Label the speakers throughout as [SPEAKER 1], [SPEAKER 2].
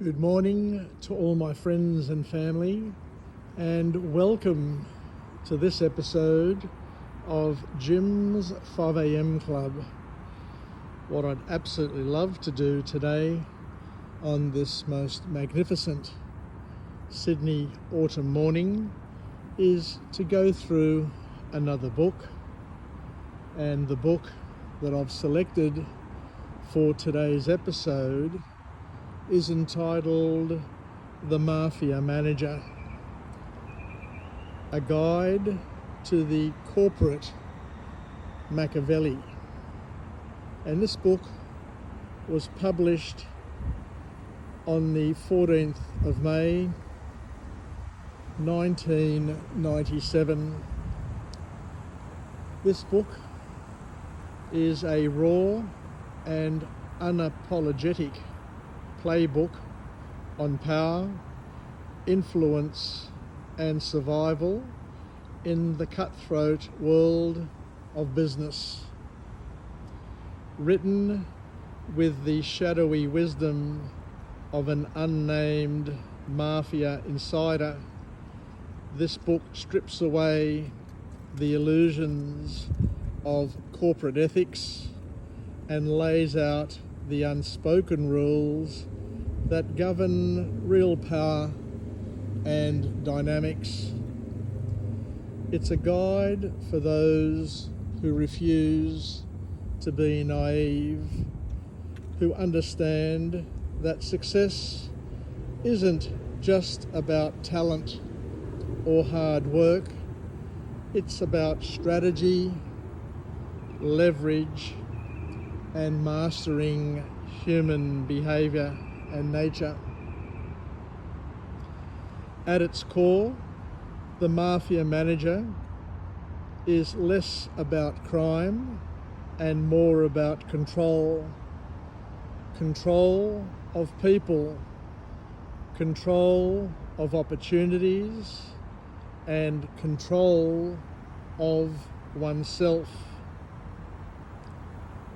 [SPEAKER 1] Good morning to all my friends and family, and welcome to this episode of Jim's 5am Club. What I'd absolutely love to do today on this most magnificent Sydney autumn morning is to go through another book, and the book that I've selected for today's episode is entitled The Mafia Manager, a guide to the corporate Machiavelli. And this book was published on the 14th of May 1997. This book is a raw and unapologetic playbook on power, influence and survival in the cutthroat world of business. Written with the shadowy wisdom of an unnamed Mafia insider, this book strips away the illusions of corporate ethics and lays out the unspoken rules that govern real power and dynamics. It's a guide for those who refuse to be naive, who understand that success isn't just about talent or hard work. It's about strategy, leverage, and mastering human behaviour and nature. At its core, the Mafia Manager is less about crime and more about control. Control of people, control of opportunities, and control of oneself.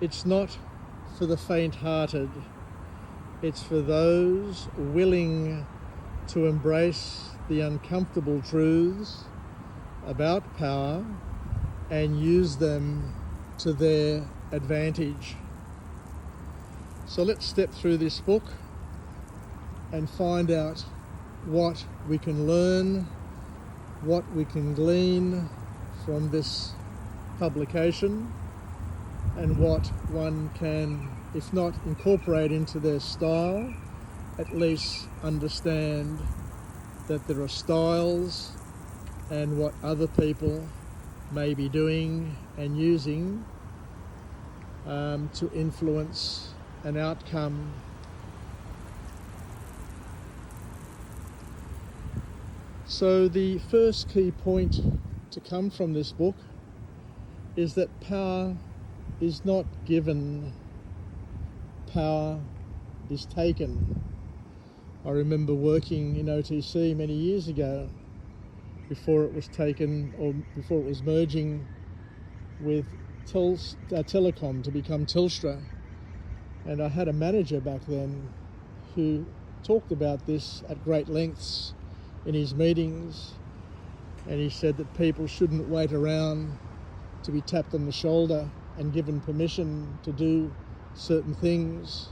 [SPEAKER 1] It's not for the faint-hearted. It's for those willing to embrace the uncomfortable truths about power and use them to their advantage. So let's step through this book and find out what we can learn, what we can glean from this publication, and what one can, if not incorporate into their style, at least understand that there are styles and what other people may be doing and using to influence an outcome. So the first key point to come from this book is that power is not given, power is taken. I remember working in OTC many years ago before it was taken, or before it was merging with Telecom to become Telstra. And I had a manager back then who talked about this at great lengths in his meetings, and he said that people shouldn't wait around to be tapped on the shoulder and given permission to do certain things,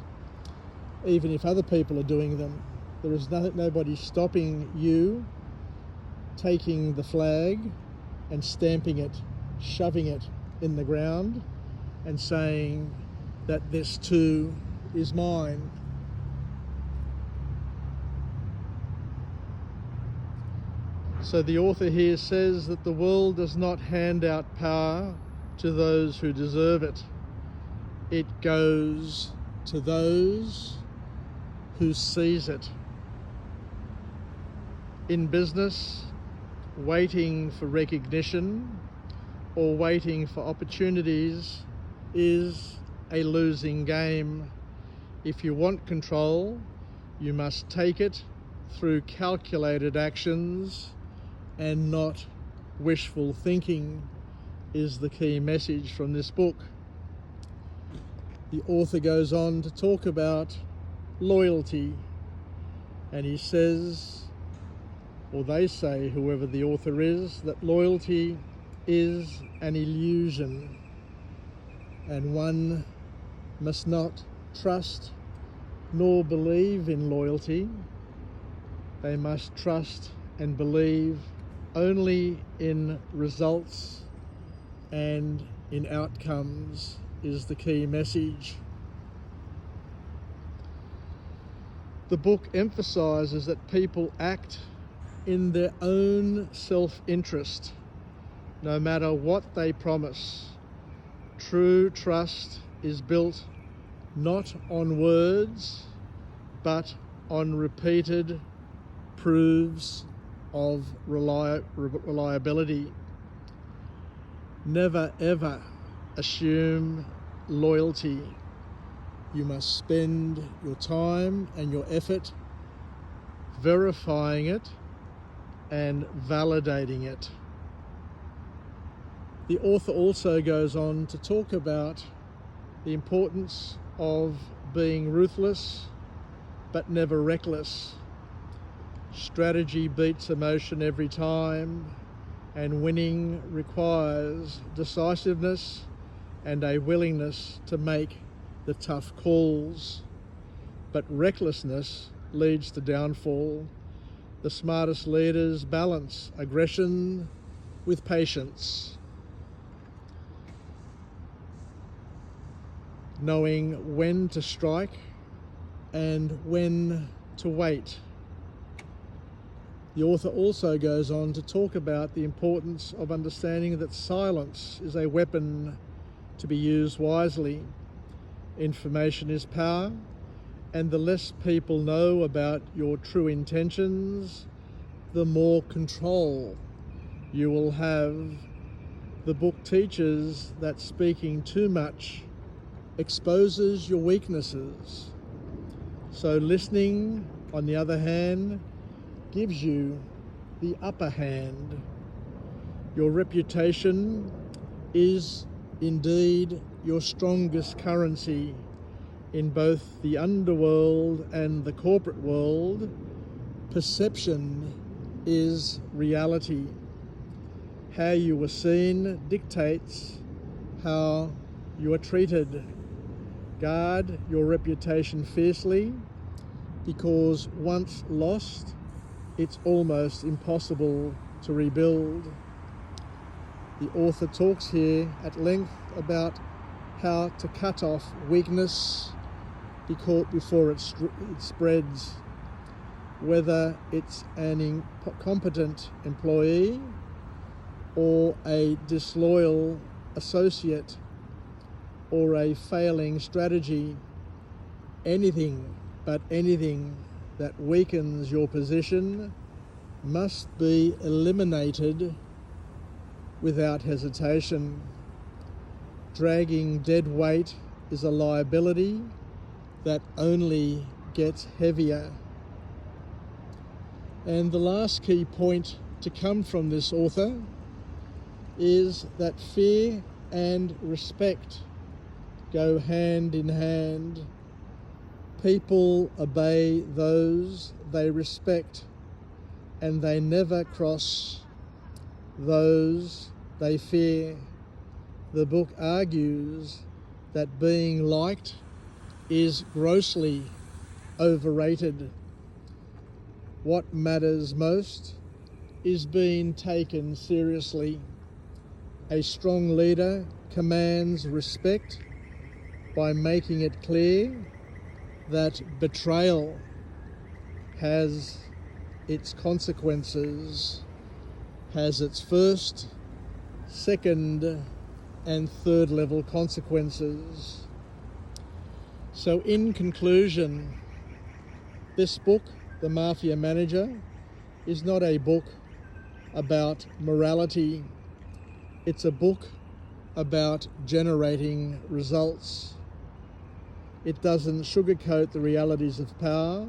[SPEAKER 1] even if other people are doing them. There is nobody stopping you taking the flag and stamping it, shoving it in the ground and saying that this too is mine. So the author here says that the world does not hand out power to those who deserve it. It goes to those who seize it. In business, waiting for recognition or waiting for opportunities is a losing game. If you want control, you must take it through calculated actions and not wishful thinking, is the key message from this book. The author goes on to talk about loyalty, And he says, or they say, whoever the author is, that loyalty is an illusion, and one must not trust nor believe in loyalty. They must trust and believe only in results and in outcomes, is the key message. The book emphasises that people act in their own self-interest, no matter what they promise. True trust is built not on words, but on repeated proofs of reliability. Never ever assume loyalty. You must spend your time and your effort verifying it and validating it. The author also goes on to talk about the importance of being ruthless but never reckless. Strategy beats emotion every time, and winning requires decisiveness and a willingness to make the tough calls. But recklessness leads to downfall. The smartest leaders balance aggression with patience, knowing when to strike and when to wait. The author also goes on to talk about the importance of understanding that silence is a weapon to be used wisely. Information is power, and the less people know about your true intentions, the more control you will have. The book teaches that speaking too much exposes your weaknesses. So listening, on the other hand, gives you the upper hand. Your reputation is indeed your strongest currency in both the underworld and the corporate world. Perception is reality. How you are seen dictates how you are treated. Guard your reputation fiercely, because once lost, it's almost impossible to rebuild. The author talks here at length about how to cut off weakness before it spreads, whether it's an incompetent employee or a disloyal associate or a failing strategy. Anything but anything that weakens your position must be eliminated without hesitation. Dragging dead weight is a liability that only gets heavier. And the last key point to come from this author is that fear and respect go hand in hand. People obey those they respect, and they never cross those they fear. The book argues that being liked is grossly overrated. What matters most is being taken seriously. A strong leader commands respect by making it clear that betrayal has its consequences, has its first, second, and third level consequences. So in conclusion, this book, The Mafia Manager, is not a book about morality. It's a book about generating results. It doesn't sugarcoat the realities of power,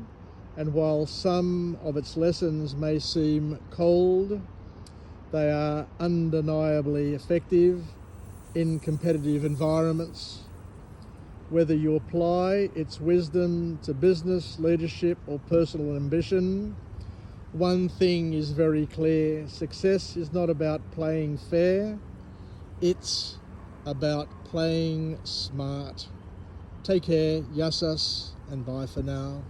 [SPEAKER 1] and while some of its lessons may seem cold, they are undeniably effective in competitive environments. Whether you apply its wisdom to business, leadership, or personal ambition, one thing is very clear: success is not about playing fair, it's about playing smart. Take care, yassas, and bye for now.